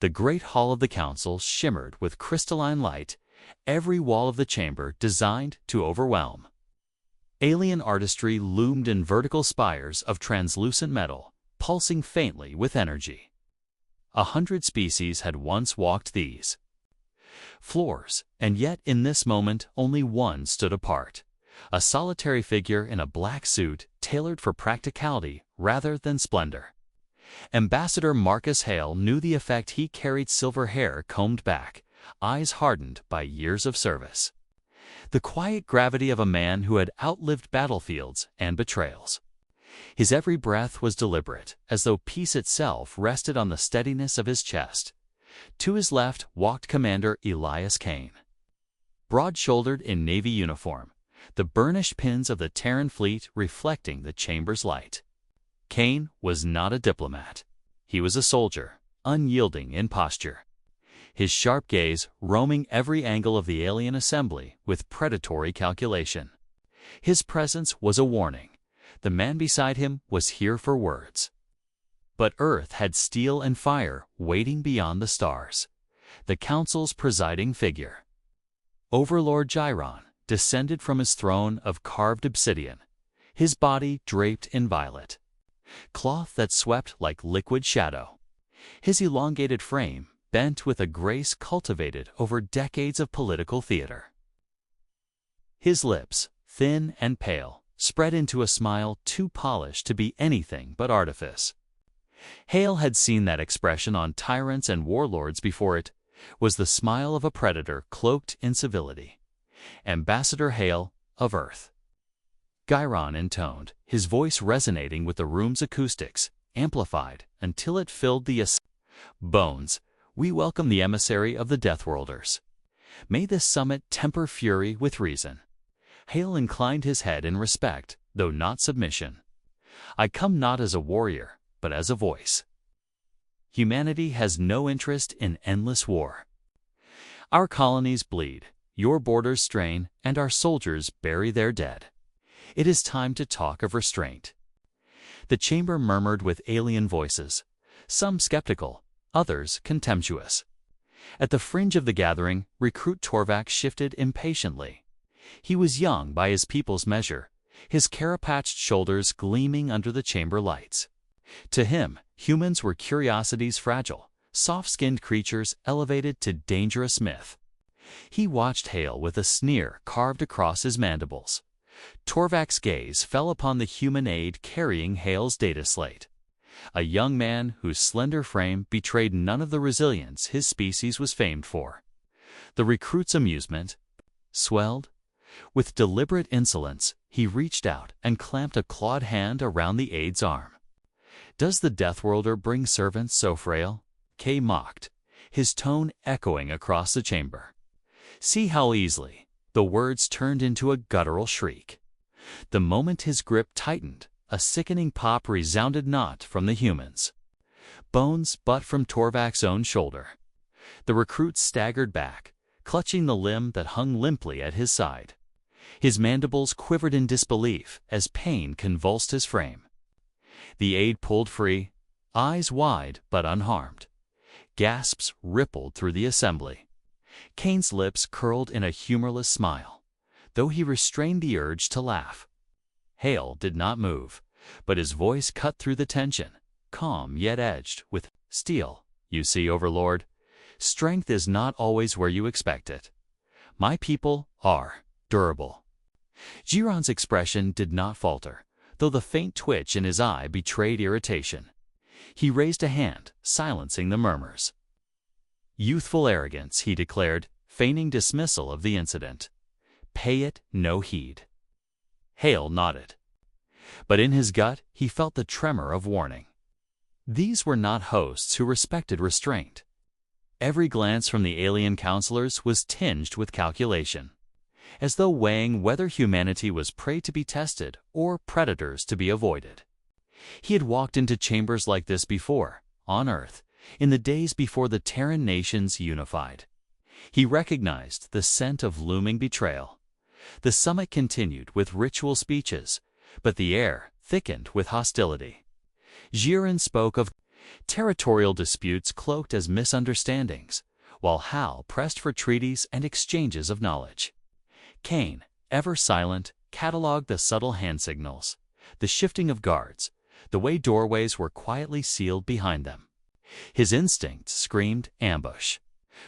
The great hall of the council shimmered with crystalline light, every wall of the chamber designed to overwhelm. Alien artistry loomed in vertical spires of translucent metal, pulsing faintly with energy. 100 species had once walked these floors, and yet in this moment only one stood apart. A solitary figure in a black suit tailored for practicality rather than splendor. Ambassador Marcus Hale knew the effect. He carried silver hair combed back, eyes hardened by years of service. The quiet gravity of a man who had outlived battlefields and betrayals. His every breath was deliberate, as though peace itself rested on the steadiness of his chest. To his left walked Commander Elias Kane. Broad-shouldered in Navy uniform, the burnished pins of the Terran fleet reflecting the chamber's light. Kane was not a diplomat. He was a soldier, unyielding in posture. His sharp gaze roaming every angle of the alien assembly with predatory calculation. His presence was a warning. The man beside him was here for words. But Earth had steel and fire waiting beyond the stars. The Council's presiding figure, Overlord Gyron, descended from his throne of carved obsidian, his body draped in violet cloth that swept like liquid shadow. His elongated frame bent with a grace cultivated over decades of political theater. His lips, thin and pale, spread into a smile too polished to be anything but artifice. Hale had seen that expression on tyrants and warlords before. It was the smile of a predator cloaked in civility. Ambassador Hale of Earth. Gyron intoned, his voice resonating with the room's acoustics, amplified until it filled the bones. We welcome the emissary of the Deathworlders. May this summit temper fury with reason. Hale inclined his head in respect, though not submission. I come not as a warrior, but as a voice. Humanity has no interest in endless war. Our colonies bleed, your borders strain, and our soldiers bury their dead. It is time to talk of restraint. The chamber murmured with alien voices, some skeptical, others contemptuous. At the fringe of the gathering, recruit Torvak shifted impatiently. He was young by his people's measure, his carapatched shoulders gleaming under the chamber lights. To him, humans were curiosities fragile, soft-skinned creatures elevated to dangerous myth. He watched Hale with a sneer carved across his mandibles. Torvak's gaze fell upon the human aide carrying Hale's data slate. A young man whose slender frame betrayed none of the resilience his species was famed for. The recruit's amusement swelled. With deliberate insolence, he reached out and clamped a clawed hand around the aide's arm. Does the Deathworlder bring servants so frail? Kay mocked, his tone echoing across the chamber. See how easily. The words turned into a guttural shriek. The moment his grip tightened, a sickening pop resounded not from the humans. Bones but from Torvak's own shoulder. The recruit staggered back, clutching the limb that hung limply at his side. His mandibles quivered in disbelief as pain convulsed his frame. The aide pulled free, eyes wide but unharmed. Gasps rippled through the assembly. Kane's lips curled in a humorless smile, though he restrained the urge to laugh. Hale did not move, but his voice cut through the tension, calm yet edged with steel. You see, Overlord, strength is not always where you expect it. My people are durable. Gyron's expression did not falter, though the faint twitch in his eye betrayed irritation. He raised a hand, silencing the murmurs. Youthful arrogance, he declared, feigning dismissal of the incident. Pay it no heed. Hale nodded. But in his gut, he felt the tremor of warning. These were not hosts who respected restraint. Every glance from the alien counselors was tinged with calculation, as though weighing whether humanity was prey to be tested or predators to be avoided. He had walked into chambers like this before, on Earth, in the days before the Terran nations unified. He recognized the scent of looming betrayal. The summit continued with ritual speeches, but the air thickened with hostility. Gyron spoke of Territorial disputes cloaked as misunderstandings, while Hal pressed for treaties and exchanges of knowledge. Kane, ever silent, cataloged the subtle hand signals, the shifting of guards, the way doorways were quietly sealed behind them. His instincts screamed ambush,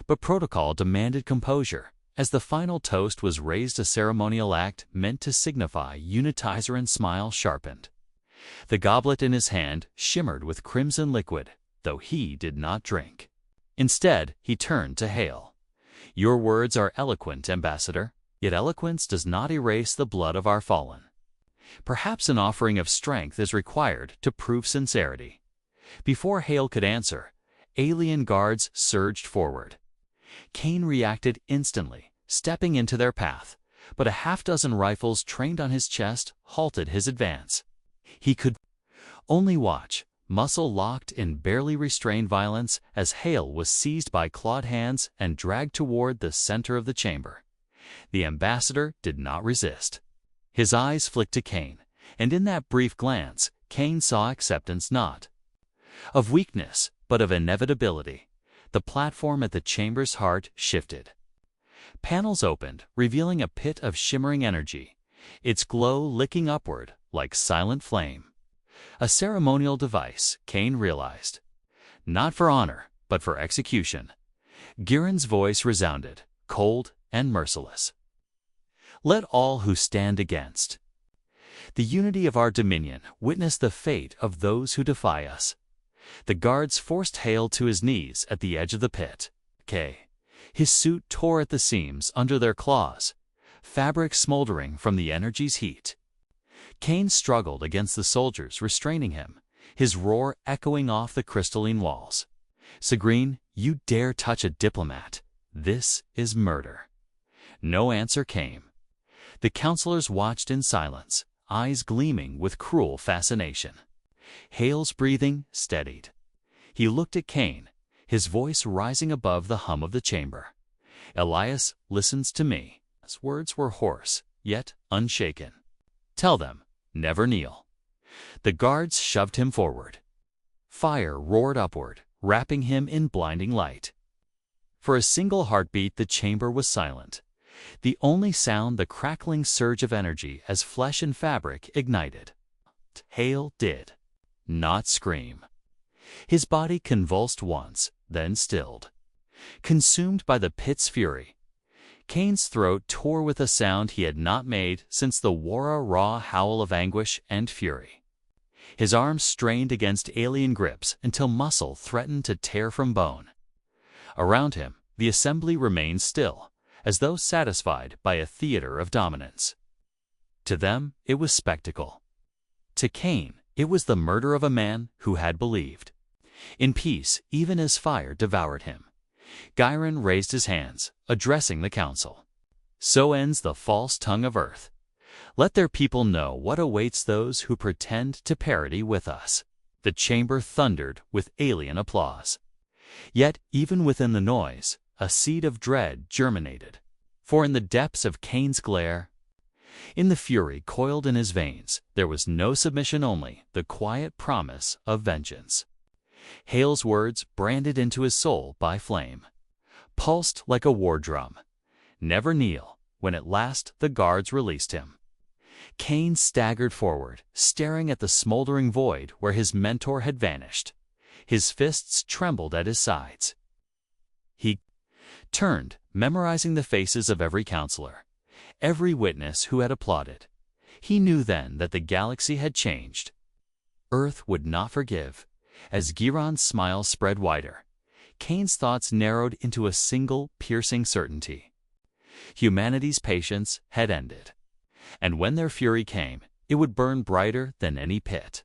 but protocol demanded composure, as the final toast was raised, a ceremonial act meant to signify unitizer and smile sharpened. The goblet in his hand shimmered with crimson liquid, though he did not drink. Instead, he turned to Hale. "Your words are eloquent, Ambassador, yet eloquence does not erase the blood of our fallen. Perhaps an offering of strength is required to prove sincerity." Before Hale could answer, alien guards surged forward. Kane reacted instantly, stepping into their path, but a half-dozen rifles trained on his chest halted his advance. He could only watch, muscle locked in barely restrained violence, as Hale was seized by clawed hands and dragged toward the center of the chamber. The ambassador did not resist. His eyes flicked to Kane, and in that brief glance, Kane saw acceptance not of weakness, but of inevitability. The platform at the chamber's heart shifted. Panels opened, revealing a pit of shimmering energy, its glow licking upward like silent flame. A ceremonial device, Kane realized. Not for honor, but for execution. Giran's voice resounded, cold and merciless. "Let all who stand against the unity of our dominion witness the fate of those who defy us." The guards forced Hale to his knees at the edge of the pit. His suit tore at the seams under their claws, fabric smoldering from the energy's heat. Kane struggled against the soldiers restraining him, his roar echoing off the crystalline walls. "Segreen, you dare touch a diplomat. This is murder." No answer came. The counselors watched in silence, eyes gleaming with cruel fascination. Hale's breathing steadied. He looked at Kane, his voice rising above the hum of the chamber. "Elias listens to me." His words were hoarse, yet unshaken. "Tell them, never kneel." The guards shoved him forward. Fire roared upward, wrapping him in blinding light. For a single heartbeat, the chamber was silent. The only sound, the crackling surge of energy as flesh and fabric ignited. Hale did not scream. His body convulsed once, then stilled. Consumed by the pit's fury, Kane's throat tore with a sound he had not made since the Wara raw howl of anguish and fury. His arms strained against alien grips until muscle threatened to tear from bone. Around him, the assembly remained still, as though satisfied by a theater of dominance. To them, it was spectacle. To Kane, it was the murder of a man who had believed in peace even as fire devoured him. Giran raised his hands, addressing the council. "So ends the false tongue of Earth. Let their people know what awaits those who pretend to parity with us." The chamber thundered with alien applause. Yet, even within the noise, a seed of dread germinated. For in the depths of Kane's glare, in the fury coiled in his veins, there was no submission, only the quiet promise of vengeance. Hale's words, branded into his soul by flame, pulsed like a war drum. "Never kneel," when at last the guards released him. Kane staggered forward, staring at the smoldering void where his mentor had vanished. His fists trembled at his sides. He turned, memorizing the faces of every counselor, every witness who had applauded. He knew then that the galaxy had changed. Earth would not forgive. As Giran's smile spread wider, Kane's thoughts narrowed into a single piercing certainty. Humanity's patience had ended. And when their fury came, it would burn brighter than any pit.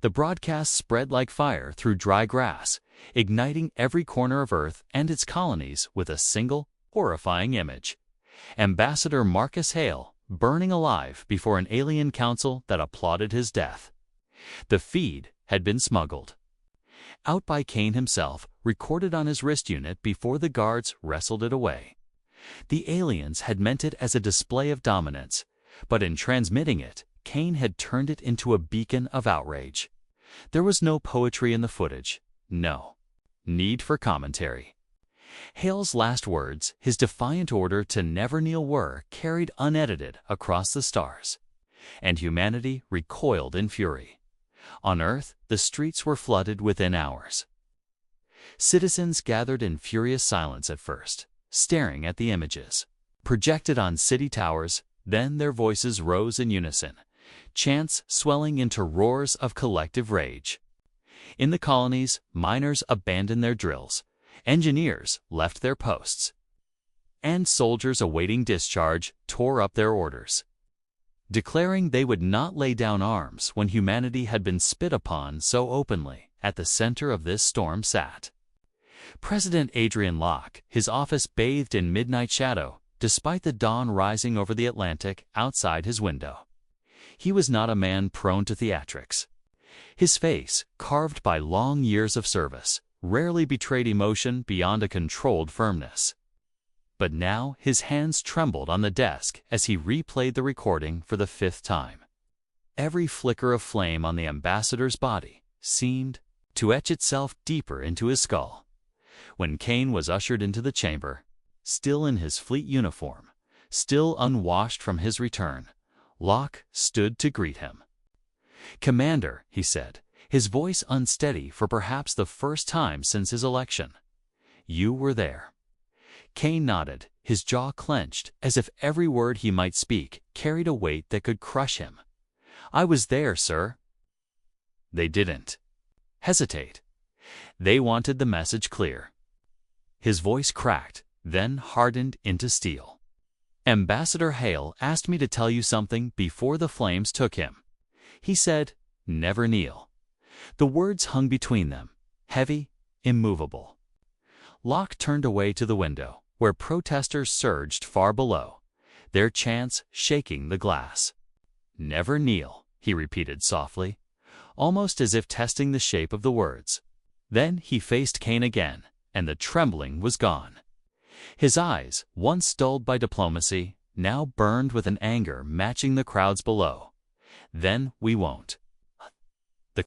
The broadcast spread like fire through dry grass, igniting every corner of Earth and its colonies with a single, horrifying image. Ambassador Marcus Hale, burning alive before an alien council that applauded his death. The feed had been smuggled out by Kane himself, recorded on his wrist unit before the guards wrestled it away. The aliens had meant it as a display of dominance, but in transmitting it, Kane had turned it into a beacon of outrage. There was no poetry in the footage, no need for commentary. Hale's last words, his defiant order to never kneel, were carried unedited across the stars, and humanity recoiled in fury. On Earth, the streets were flooded within hours. Citizens gathered in furious silence at first, staring at the images projected on city towers. Then their voices rose in unison, chants swelling into roars of collective rage. In the colonies, miners abandoned their drills, engineers left their posts, and soldiers awaiting discharge tore up their orders, declaring they would not lay down arms when humanity had been spit upon so openly. At the center of this storm sat President Adrian Locke, his office bathed in midnight shadow, despite the dawn rising over the Atlantic outside his window. He was not a man prone to theatrics. His face, carved by long years of service, rarely betrayed emotion beyond a controlled firmness. But now his hands trembled on the desk as he replayed the recording for the 5th time. Every flicker of flame on the ambassador's body seemed to etch itself deeper into his skull. When Kane was ushered into the chamber, still in his fleet uniform, still unwashed from his return, Locke stood to greet him. "Commander," he said, his voice unsteady for perhaps the first time since his election. "You were there." Kane nodded, his jaw clenched, as if every word he might speak carried a weight that could crush him. "I was there, sir." They didn't hesitate. They wanted the message clear. His voice cracked, then hardened into steel. "Ambassador Hale asked me to tell you something before the flames took him. He said, 'Never kneel.'" The words hung between them, heavy, immovable. Locke turned away to the window, where protesters surged far below, their chants shaking the glass. "Never kneel," he repeated softly, almost as if testing the shape of the words. Then he faced Kane again, and the trembling was gone. His eyes, once dulled by diplomacy, now burned with an anger matching the crowds below. "Then we won't." The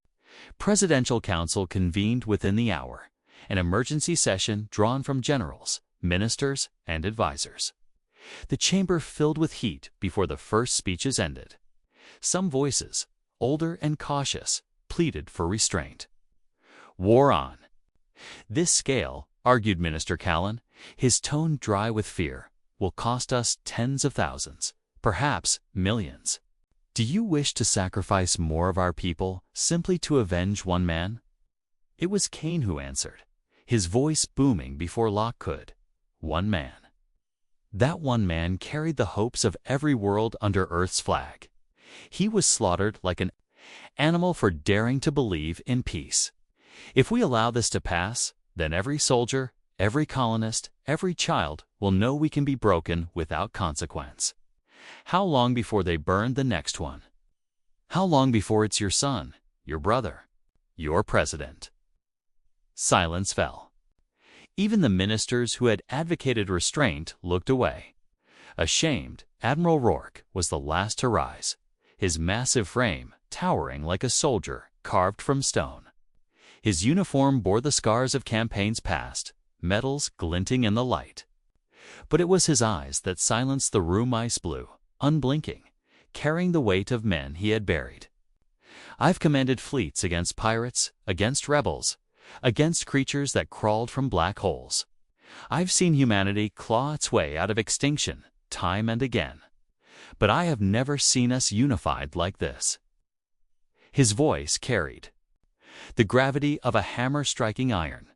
Presidential Council convened within the hour, an emergency session drawn from generals, ministers, and advisors. The chamber filled with heat before the first speeches ended. Some voices, older and cautious, pleaded for restraint. "War on this scale," argued Minister Callan, his tone dry with fear, "will cost us tens of thousands, perhaps millions. Do you wish to sacrifice more of our people simply to avenge one man?" It was Kane who answered, his voice booming before Locke could. "One man." That one man carried the hopes of every world under Earth's flag. He was slaughtered like an animal for daring to believe in peace. If we allow this to pass, then every soldier, every colonist, every child will know we can be broken without consequence. How long before they burn the next one? How long before it's your son, your brother, your president? Silence fell. Even the ministers who had advocated restraint looked away. Ashamed, Admiral Rourke was the last to rise, his massive frame towering like a soldier carved from stone. His uniform bore the scars of campaigns past, medals glinting in the light. But it was his eyes that silenced the room ice blue, unblinking, carrying the weight of men he had buried. "I've commanded fleets against pirates, against rebels, against creatures that crawled from black holes. I've seen humanity claw its way out of extinction time and again. But I have never seen us unified like this." His voice carried the gravity of a hammer striking iron.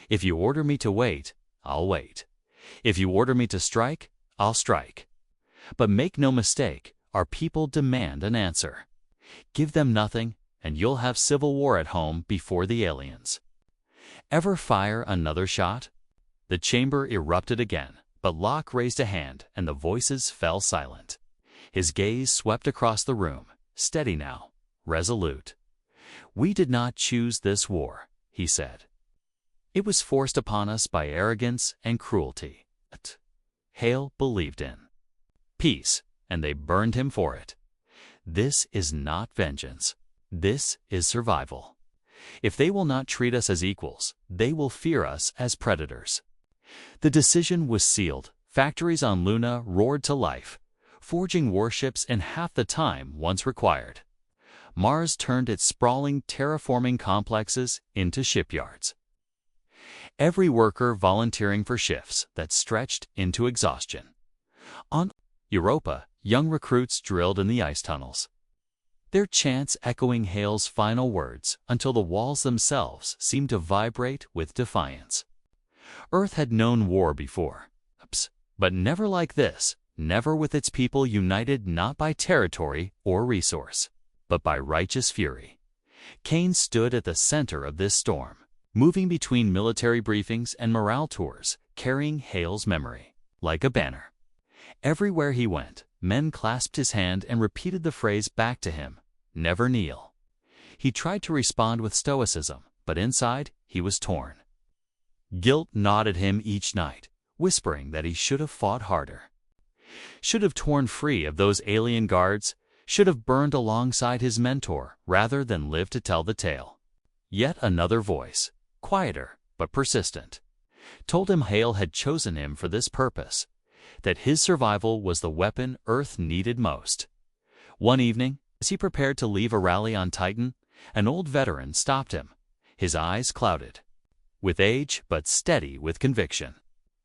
"If you order me to wait, I'll wait. If you order me to strike, I'll strike. But make no mistake, our people demand an answer. Give them nothing, and you'll have civil war at home before the aliens. Ever fire another shot?" The chamber erupted again, but Locke raised a hand and the voices fell silent. His gaze swept across the room, steady now, resolute. "We did not choose this war," he said. "It was forced upon us by arrogance and cruelty. Hale believed in peace, and they burned him for it. This is not vengeance. This is survival. If they will not treat us as equals, they will fear us as predators. The decision was sealed. Factories on Luna roared to life, forging warships in half the time once required. Mars turned its sprawling terraforming complexes into shipyards. Every worker volunteering for shifts that stretched into exhaustion. On Europa, young recruits drilled in the ice tunnels, their chants echoing Hale's final words until the walls themselves seemed to vibrate with defiance. Earth had known war before, but never like this, never with its people united not by territory or resource, but by righteous fury. Kane stood at the center of this storm, moving between military briefings and morale tours, carrying Hale's memory like a banner. Everywhere he went, men clasped his hand and repeated the phrase back to him, "Never kneel." He tried to respond with stoicism, but inside he was torn. Guilt gnawed at him each night, whispering that he should have fought harder, should have torn free of those alien guards, should have burned alongside his mentor rather than lived to tell the tale. Yet another voice, quieter but persistent, told him Hale had chosen him for this purpose, that his survival was the weapon Earth needed most. One evening, as he prepared to leave a rally on Titan, an old veteran stopped him, his eyes clouded with age but steady with conviction.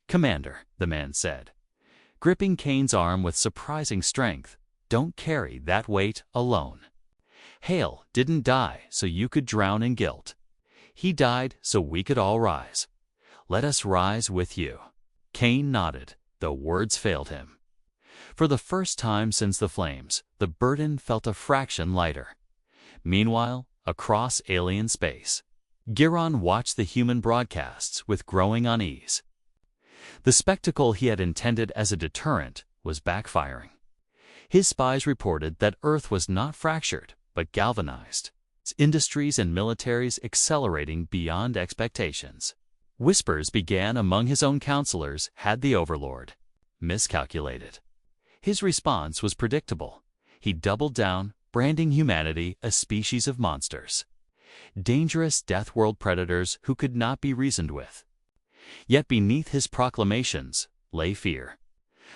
"Commander," the man said, gripping Kane's arm with surprising strength, "don't carry that weight alone. Hale didn't die so you could drown in guilt. He died so we could all rise. Let us rise with you." Kane nodded, though words failed him. For the first time since the flames, the burden felt a fraction lighter. Meanwhile, across alien space, Giron watched the human broadcasts with growing unease. The spectacle he had intended as a deterrent was backfiring. His spies reported that Earth was not fractured, but galvanized, its industries and militaries accelerating beyond expectations. Whispers began among his own counselors had the overlord miscalculated. His response was predictable. He doubled down, branding humanity a species of monsters, dangerous Deathworld predators who could not be reasoned with. Yet beneath his proclamations lay fear,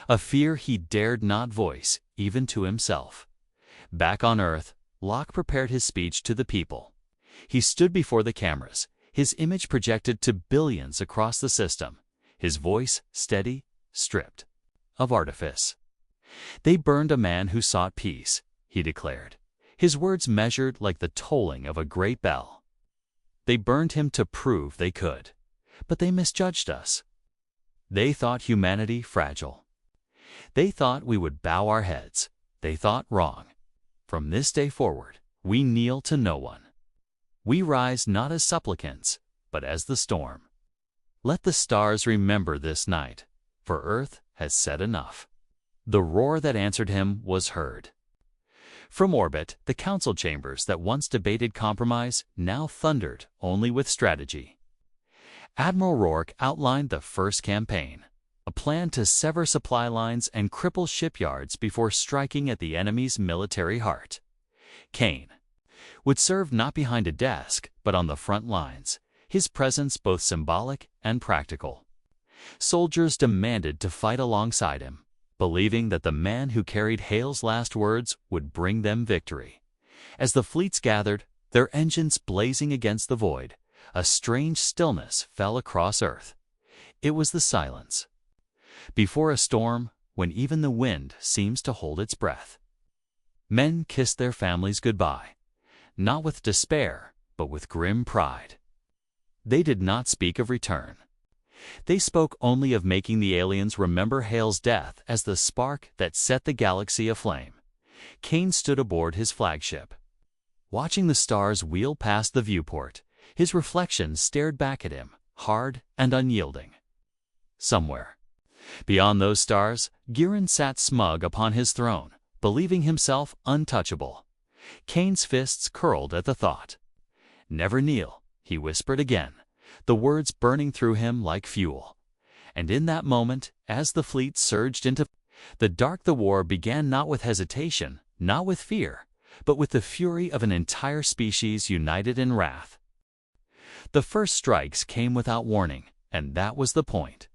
a fear he dared not voice even to himself. Back on Earth, Locke prepared his speech to the people. He stood before the cameras, his image projected to billions across the system, his voice steady, stripped of artifice. "They burned a man who sought peace," he declared, his words measured like the tolling of a great bell. "They burned him to prove they could, but they misjudged us. They thought humanity fragile. They thought we would bow our heads. They thought wrong. From this day forward, we kneel to no one. We rise not as supplicants, but as the storm. Let the stars remember this night, for Earth has said enough." The roar that answered him was heard. From orbit, the council chambers that once debated compromise now thundered only with strategy. Admiral Rourke outlined the first campaign, a plan to sever supply lines and cripple shipyards before striking at the enemy's military heart. Kane would serve not behind a desk, but on the front lines, his presence both symbolic and practical. Soldiers demanded to fight alongside him, believing that the man who carried Hale's last words would bring them victory. As the fleets gathered, their engines blazing against the void, a strange stillness fell across Earth. It was the silence before a storm, when even the wind seems to hold its breath. Men kissed their families goodbye, not with despair, but with grim pride. They did not speak of return. They spoke only of making the aliens remember Hale's death as the spark that set the galaxy aflame. Kane stood aboard his flagship, watching the stars wheel past the viewport. His reflection stared back at him, hard and unyielding. Somewhere beyond those stars, Giron sat smug upon his throne, believing himself untouchable. Kane's fists curled at the thought. "Never kneel," he whispered again, the words burning through him like fuel. And in that moment, as the fleet surged into the dark, the war began not with hesitation, not with fear, but with the fury of an entire species united in wrath. The first strikes came without warning, and that was the point.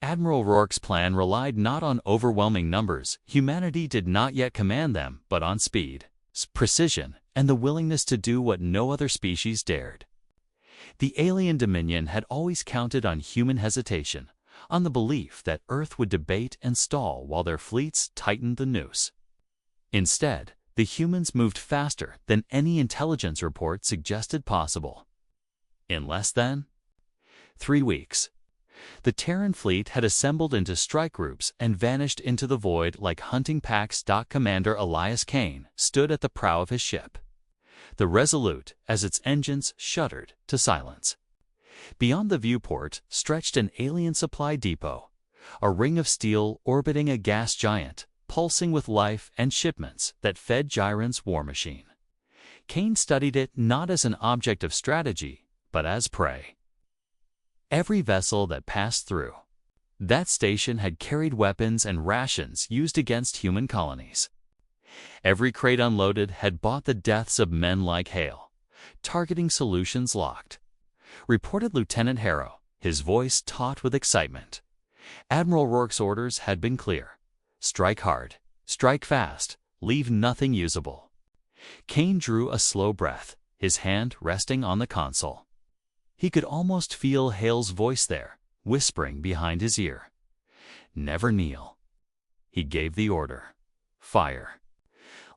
Admiral Rourke's plan relied not on overwhelming numbers, humanity did not yet command them, but on speed, precision, and the willingness to do what no other species dared. The alien Dominion had always counted on human hesitation, on the belief that Earth would debate and stall while their fleets tightened the noose. Instead, the humans moved faster than any intelligence report suggested possible. In less than 3 weeks, the Terran fleet had assembled into strike groups and vanished into the void like hunting packs. Commander Elias Kane stood at the prow of his ship, the Resolute, as its engines shuddered to silence. Beyond the viewport stretched an alien supply depot, a ring of steel orbiting a gas giant, pulsing with life and shipments that fed Gyron's war machine. Kane studied it not as an object of strategy, but as prey. Every vessel that passed through that station had carried weapons and rations used against human colonies. Every crate unloaded had bought the deaths of men like hail. Targeting solutions locked, reported Lieutenant Harrow, his voice taut with excitement. Admiral Rourke's orders had been clear. Strike hard, strike fast, leave nothing usable. Kane drew a slow breath, his hand resting on the console. He could almost feel Hale's voice there, whispering behind his ear. Never kneel. He gave the order. Fire.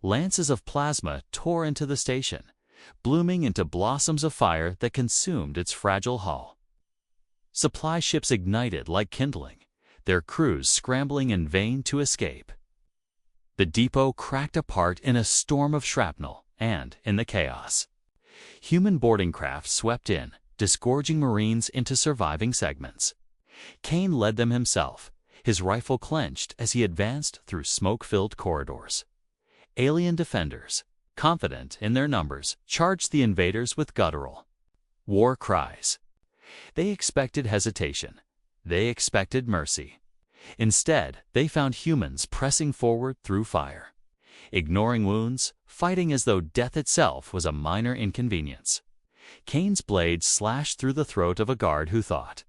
Lances of plasma tore into the station, blooming into blossoms of fire that consumed its fragile hull. Supply ships ignited like kindling, their crews scrambling in vain to escape. The depot cracked apart in a storm of shrapnel, and, in the chaos, human boarding craft swept in, disgorging Marines into surviving segments. Kane led them himself, his rifle clenched as he advanced through smoke-filled corridors. Alien defenders, confident in their numbers, charged the invaders with guttural war cries. They expected hesitation. They expected mercy. Instead, they found humans pressing forward through fire, ignoring wounds, fighting as though death itself was a minor inconvenience. Kane's blade slashed through the throat of a guard who thought.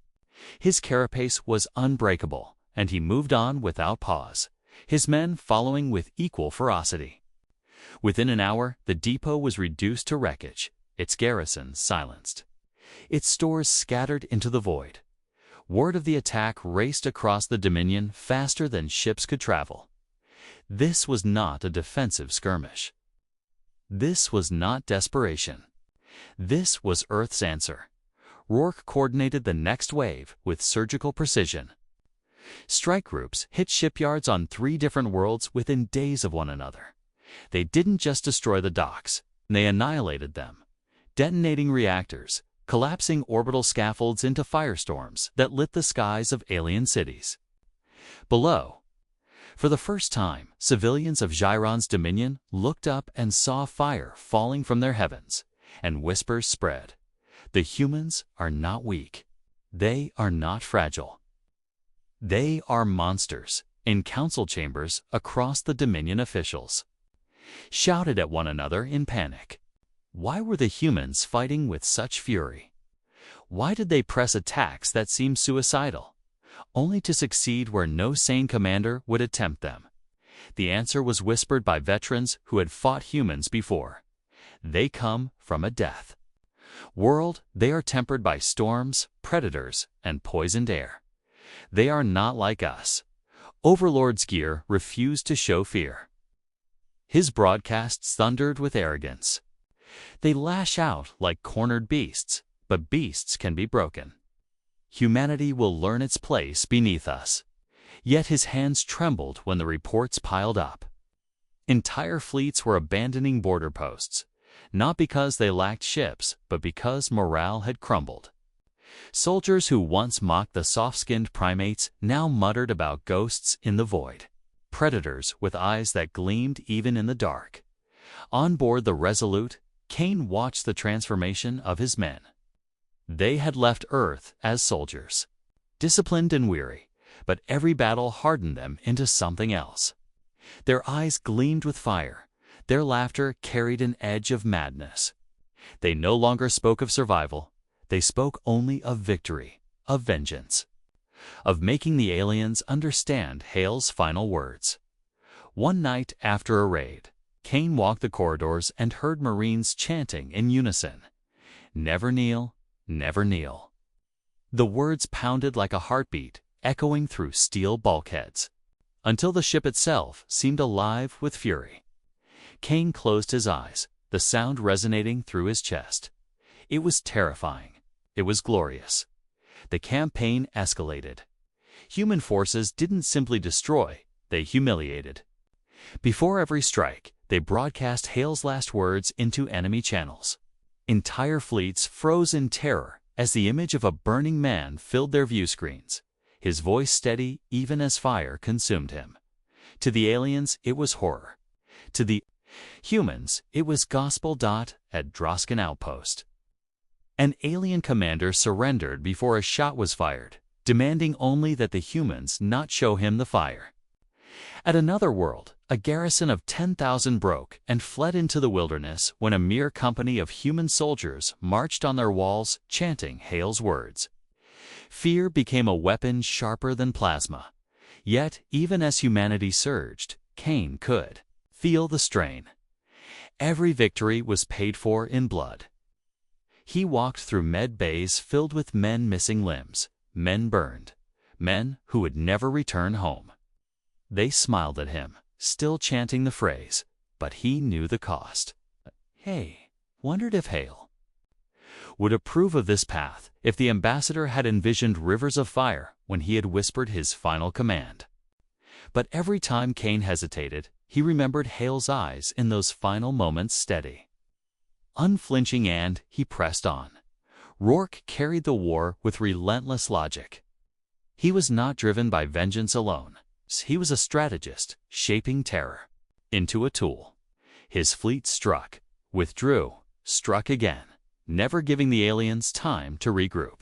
His carapace was unbreakable, and he moved on without pause, his men following with equal ferocity. Within an hour, the depot was reduced to wreckage, its garrison silenced, its stores scattered into the void. Word of the attack raced across the Dominion faster than ships could travel. This was not a defensive skirmish. This was not desperation. This was Earth's answer. Rourke coordinated the next wave with surgical precision. Strike groups hit shipyards on 3 different worlds within days of one another. They didn't just destroy the docks, they annihilated them, detonating reactors, collapsing orbital scaffolds into firestorms that lit the skies of alien cities. Below, for the first time, civilians of Gyron's Dominion looked up and saw fire falling from their heavens, and whispers spread. The humans are not weak. They are not fragile. They are monsters. In council chambers across the Dominion, officials shouted at one another in panic. Why were the humans fighting with such fury? Why did they press attacks that seemed suicidal, only to succeed where no sane commander would attempt them? The answer was whispered by veterans who had fought humans before. They come from a death world. They are tempered by storms, predators, and poisoned air. They are not like us. Overlord's gear refused to show fear. His broadcasts thundered with arrogance. They lash out like cornered beasts, but beasts can be broken. Humanity will learn its place beneath us. Yet his hands trembled when the reports piled up. Entire fleets were abandoning border posts, not because they lacked ships, but because morale had crumbled. Soldiers who once mocked the soft-skinned primates now muttered about ghosts in the void, predators with eyes that gleamed even in the dark. On board the Resolute, Kane watched the transformation of his men. They had left Earth as soldiers, disciplined and weary, but every battle hardened them into something else. Their eyes gleamed with fire. Their laughter carried an edge of madness. They no longer spoke of survival. They spoke only of victory, of vengeance, of making the aliens understand Hale's final words. One night after a raid, Kane walked the corridors and heard Marines chanting in unison, "Never kneel, never kneel." The words pounded like a heartbeat, echoing through steel bulkheads, until the ship itself seemed alive with fury. Kane closed his eyes, the sound resonating through his chest. It was terrifying. It was glorious. The campaign escalated. Human forces didn't simply destroy, they humiliated. Before every strike, they broadcast Hale's last words into enemy channels. Entire fleets froze in terror as the image of a burning man filled their view screens, his voice steady even as fire consumed him. To the aliens, it was horror. To the humans, it was gospel. At Droskin Outpost, an alien commander surrendered before a shot was fired, demanding only that the humans not show him the fire. At another world, a garrison of 10,000 broke and fled into the wilderness when a mere company of human soldiers marched on their walls chanting Hale's words. Fear became a weapon sharper than plasma. Yet, even as humanity surged, Kane could feel the strain. Every victory was paid for in blood. He walked through med bays filled with men missing limbs, men burned, men who would never return home. They smiled at him, still chanting the phrase, but he knew the cost. Hey, wondered if Hale would approve of this path if the ambassador had envisioned rivers of fire when he had whispered his final command. But every time Kane hesitated, he remembered Hale's eyes in those final moments steady, unflinching, and he pressed on. Rourke carried the war with relentless logic. He was not driven by vengeance alone. He was a strategist, shaping terror into a tool. His fleet struck, withdrew, struck again, never giving the aliens time to regroup.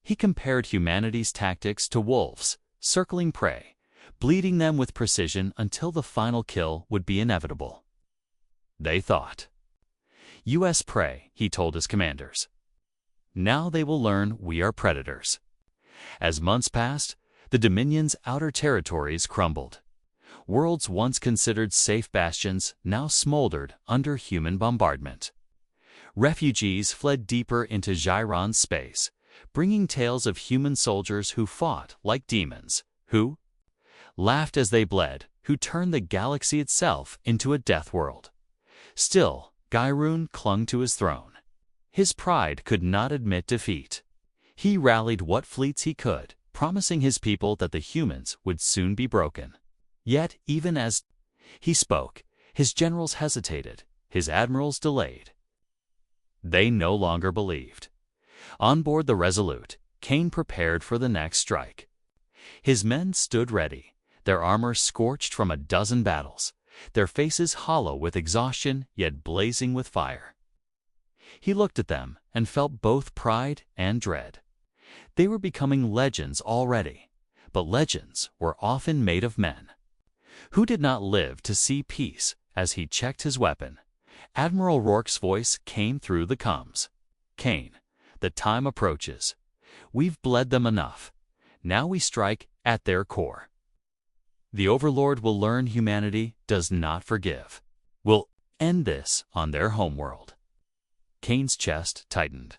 He compared humanity's tactics to wolves, circling prey, bleeding them with precision until the final kill would be inevitable. They thought. U.S. prey, he told his commanders. Now they will learn we are predators. As months passed, the Dominion's outer territories crumbled. Worlds once considered safe bastions now smoldered under human bombardment. Refugees fled deeper into Gyron's space, bringing tales of human soldiers who fought like demons, who laughed as they bled, who turned the galaxy itself into a death world. Still, Gyrun clung to his throne. His pride could not admit defeat. He rallied what fleets he could, promising his people that the humans would soon be broken. Yet, even as he spoke, his generals hesitated, his admirals delayed. They no longer believed. On board the Resolute, Kane prepared for the next strike. His men stood ready, their armor scorched from a dozen battles, their faces hollow with exhaustion yet blazing with fire. He looked at them and felt both pride and dread. They were becoming legends already, but legends were often made of men who did not live to see peace. As he checked his weapon, Admiral Rourke's voice came through the comms. Kane, the time approaches. We've bled them enough. Now we strike at their core. The Overlord will learn humanity does not forgive. We'll end this on their homeworld. Kane's chest tightened.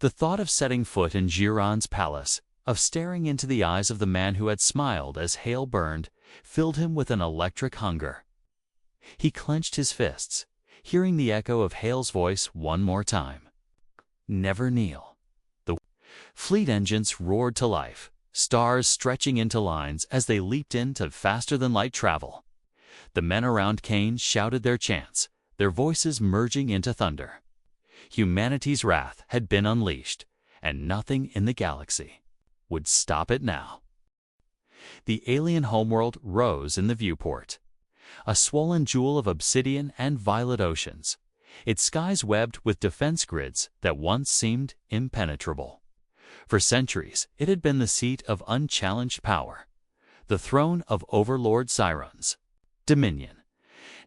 The thought of setting foot in Gyron's palace, of staring into the eyes of the man who had smiled as Hale burned, filled him with an electric hunger. He clenched his fists, hearing the echo of Hale's voice one more time. Never kneel. The fleet engines roared to life, stars stretching into lines as they leaped into faster-than-light travel. The men around Kane shouted their chants, their voices merging into thunder. Humanity's wrath had been unleashed, and nothing in the galaxy would stop it now. The alien homeworld rose in the viewport, a swollen jewel of obsidian and violet oceans, its skies webbed with defense grids that once seemed impenetrable. For centuries, it had been the seat of unchallenged power, the throne of Overlord Cyrun's dominion.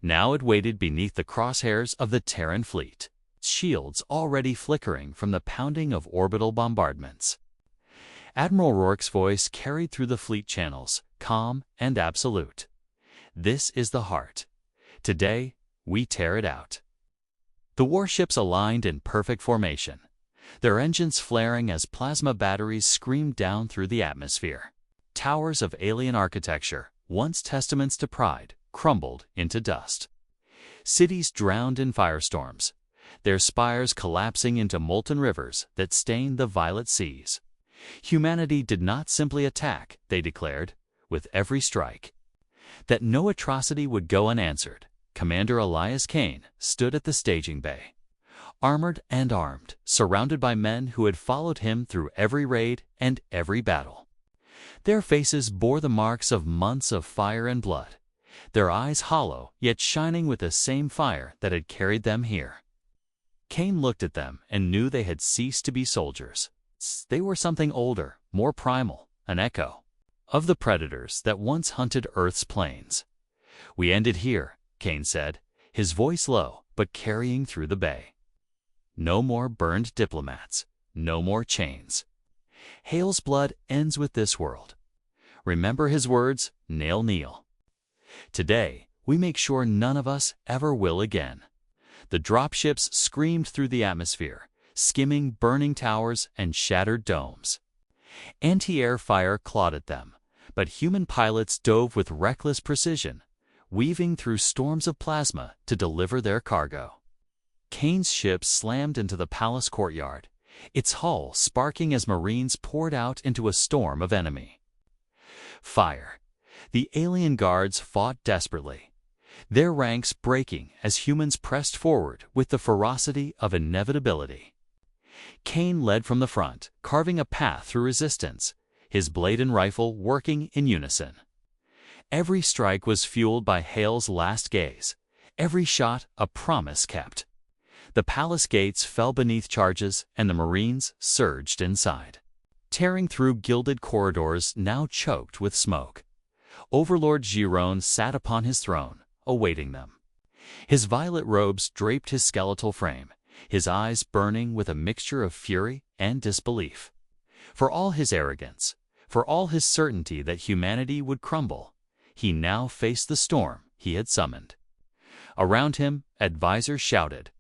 Now it waited beneath the crosshairs of the Terran fleet, shields already flickering from the pounding of orbital bombardments. Admiral Rourke's voice carried through the fleet channels, calm and absolute. This is the heart. Today, we tear it out. The warships aligned in perfect formation, their engines flaring as plasma batteries screamed down through the atmosphere. Towers of alien architecture, once testaments to pride, crumbled into dust. Cities drowned in firestorms, their spires collapsing into molten rivers that stained the violet seas. Humanity did not simply attack, they declared, with every strike. That no atrocity would go unanswered. Commander Elias Kane stood at the staging bay, armored and armed, surrounded by men who had followed him through every raid and every battle. Their faces bore the marks of months of fire and blood, their eyes hollow yet shining with the same fire that had carried them here. Kane looked at them and knew they had ceased to be soldiers. They were something older, more primal, an echo of the predators that once hunted Earth's plains. "We ended here," Kane said, his voice low but carrying through the bay. "No more burned diplomats, no more chains. Hale's blood ends with this world. Remember his words, Nail Neal. Today, we make sure none of us ever will again." The dropships screamed through the atmosphere, skimming burning towers and shattered domes. Anti-air fire clawed at them, but human pilots dove with reckless precision, weaving through storms of plasma to deliver their cargo. Kane's ship slammed into the palace courtyard, its hull sparking as Marines poured out into a storm of enemy. Fire. The alien guards fought desperately, their ranks breaking as humans pressed forward with the ferocity of inevitability. Kane led from the front, carving a path through resistance, his blade and rifle working in unison. Every strike was fueled by Hale's last gaze, every shot a promise kept. The palace gates fell beneath charges and the Marines surged inside, tearing through gilded corridors now choked with smoke. Overlord Giron sat upon his throne, awaiting them. His violet robes draped his skeletal frame, his eyes burning with a mixture of fury and disbelief. For all his arrogance, for all his certainty that humanity would crumble, he now faced the storm he had summoned. Around him, advisors shouted.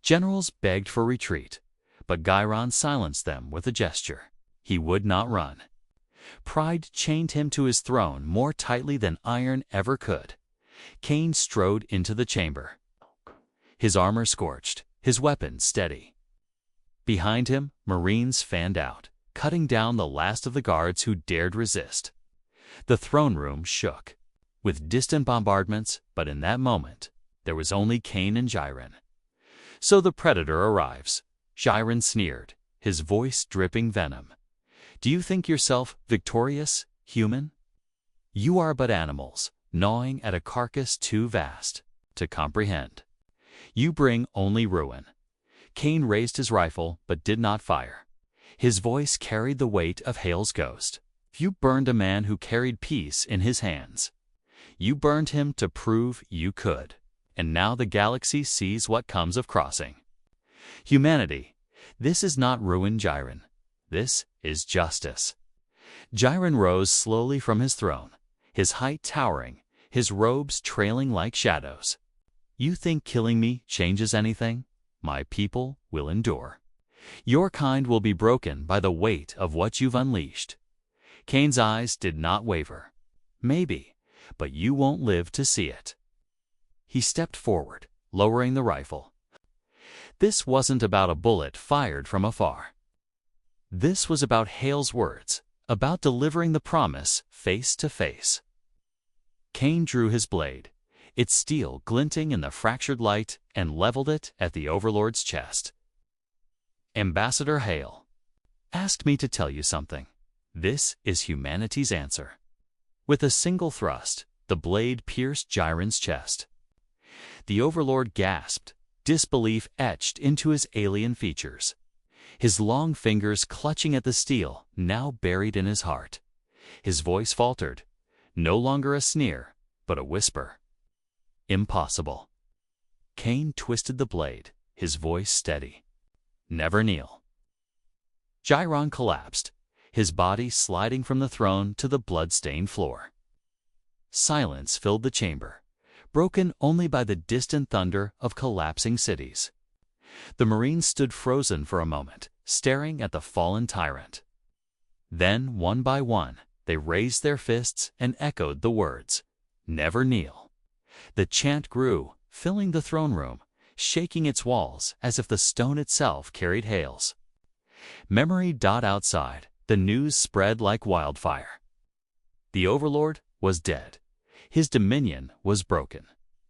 Generals begged for retreat, but Giron silenced them with a gesture. He would not run. Pride chained him to his throne more tightly than iron ever could. Kane strode into the chamber, his armor scorched, his weapon steady. Behind him, Marines fanned out, cutting down the last of the guards who dared resist. The throne room shook, with distant bombardments, but in that moment, there was only Kane and Giron. "So the Predator arrives," Giron sneered, his voice dripping venom. "Do you think yourself victorious, human? You are but animals, gnawing at a carcass too vast to comprehend. You bring only ruin." Kane raised his rifle but did not fire. His voice carried the weight of Hale's ghost. "You burned a man who carried peace in his hands. You burned him to prove you could. And now the galaxy sees what comes of crossing. Humanity, this is not ruin, Giron. This is justice." Giron rose slowly from his throne, his height towering, his robes trailing like shadows. "You think killing me changes anything? My people will endure. Your kind will be broken by the weight of what you've unleashed." Kane's eyes did not waver. "Maybe, but you won't live to see it." He stepped forward, lowering the rifle. This wasn't about a bullet fired from afar. This was about Hale's words, about delivering the promise face to face. Kane drew his blade, its steel glinting in the fractured light, and leveled it at the Overlord's chest. "Ambassador Hale asked me to tell you something. This is humanity's answer." With a single thrust, the blade pierced Giron's chest. The Overlord gasped, disbelief etched into his alien features. His long fingers clutching at the steel, now buried in his heart. His voice faltered, no longer a sneer, but a whisper. Impossible. Cain twisted the blade, his voice steady. Never kneel. Gyron collapsed, his body sliding from the throne to the blood-stained floor. Silence filled the chamber, broken only by the distant thunder of collapsing cities. The Marines stood frozen for a moment, staring at the fallen tyrant. Then, one by one, they raised their fists and echoed the words, "Never kneel." The chant grew, filling the throne room, shaking its walls as if the stone itself carried hails. Memory dot outside, the news spread like wildfire. The overlord was dead. His dominion was broken.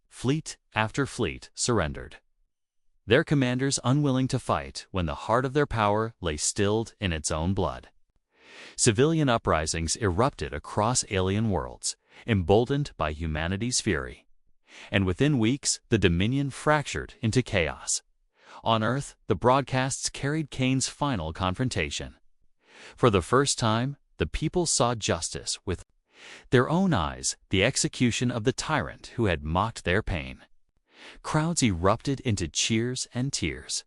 Fleet after fleet surrendered. Their commanders unwilling to fight when the heart of their power lay stilled in its own blood. Civilian uprisings erupted across alien worlds, emboldened by humanity's fury. And within weeks, the Dominion fractured into chaos. On Earth, the broadcasts carried Cain's final confrontation. For the first time, the people saw justice with their own eyes, the execution of the tyrant who had mocked their pain. Crowds erupted into cheers and tears.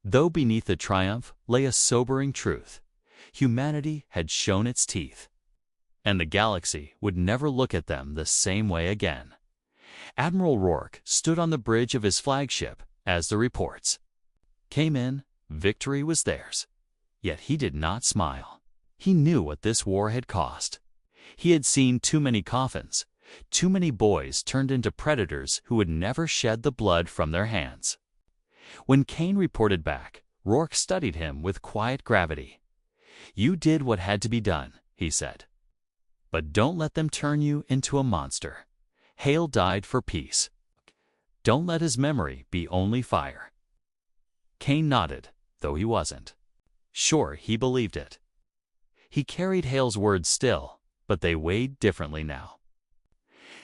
Though beneath the triumph lay a sobering truth. Humanity had shown its teeth, and the galaxy would never look at them the same way again. Admiral Rourke stood on the bridge of his flagship as the reports came in. Victory was theirs. Yet he did not smile. He knew what this war had cost. He had seen too many coffins, too many boys turned into predators who would never shed the blood from their hands. When Cain reported back, Rourke studied him with quiet gravity. "You did what had to be done," he said. "But don't let them turn you into a monster. Hale died for peace. Don't let his memory be only fire." Cain nodded, though he wasn't sure he believed it. He carried Hale's words still, but they weighed differently now.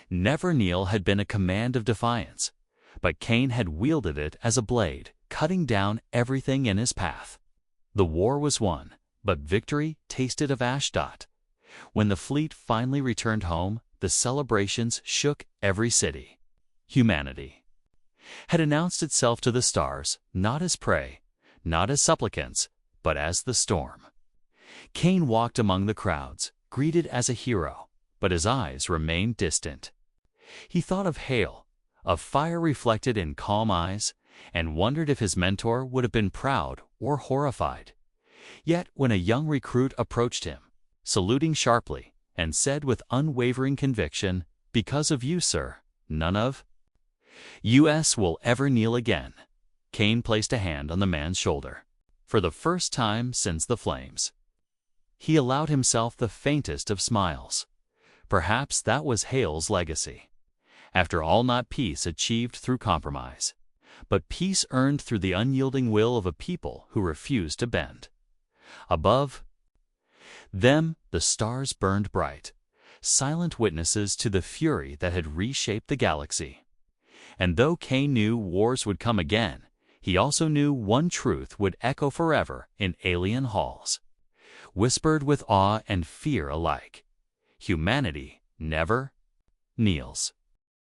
Never kneel had been a command of defiance, but Cain had wielded it as a blade, cutting down everything in his path. The war was won, but victory tasted of Ashdod. When the fleet finally returned home, the celebrations shook every city. Humanity had announced itself to the stars, not as prey, not as supplicants, but as the storm. Cain walked among the crowds, greeted as a hero, but his eyes remained distant. He thought of Hale, of fire reflected in calm eyes, and wondered if his mentor would have been proud or horrified. Yet when a young recruit approached him, saluting sharply, and said with unwavering conviction, "Because of you, sir, none of us will ever kneel again," Cain placed a hand on the man's shoulder. For the first time since the flames, he allowed himself the faintest of smiles. Perhaps that was Hale's legacy. After all, not peace achieved through compromise, but peace earned through the unyielding will of a people who refused to bend. Above them, the stars burned bright, silent witnesses to the fury that had reshaped the galaxy. And though Cain knew wars would come again, he also knew one truth would echo forever in alien halls, whispered with awe and fear alike: humanity never kneels.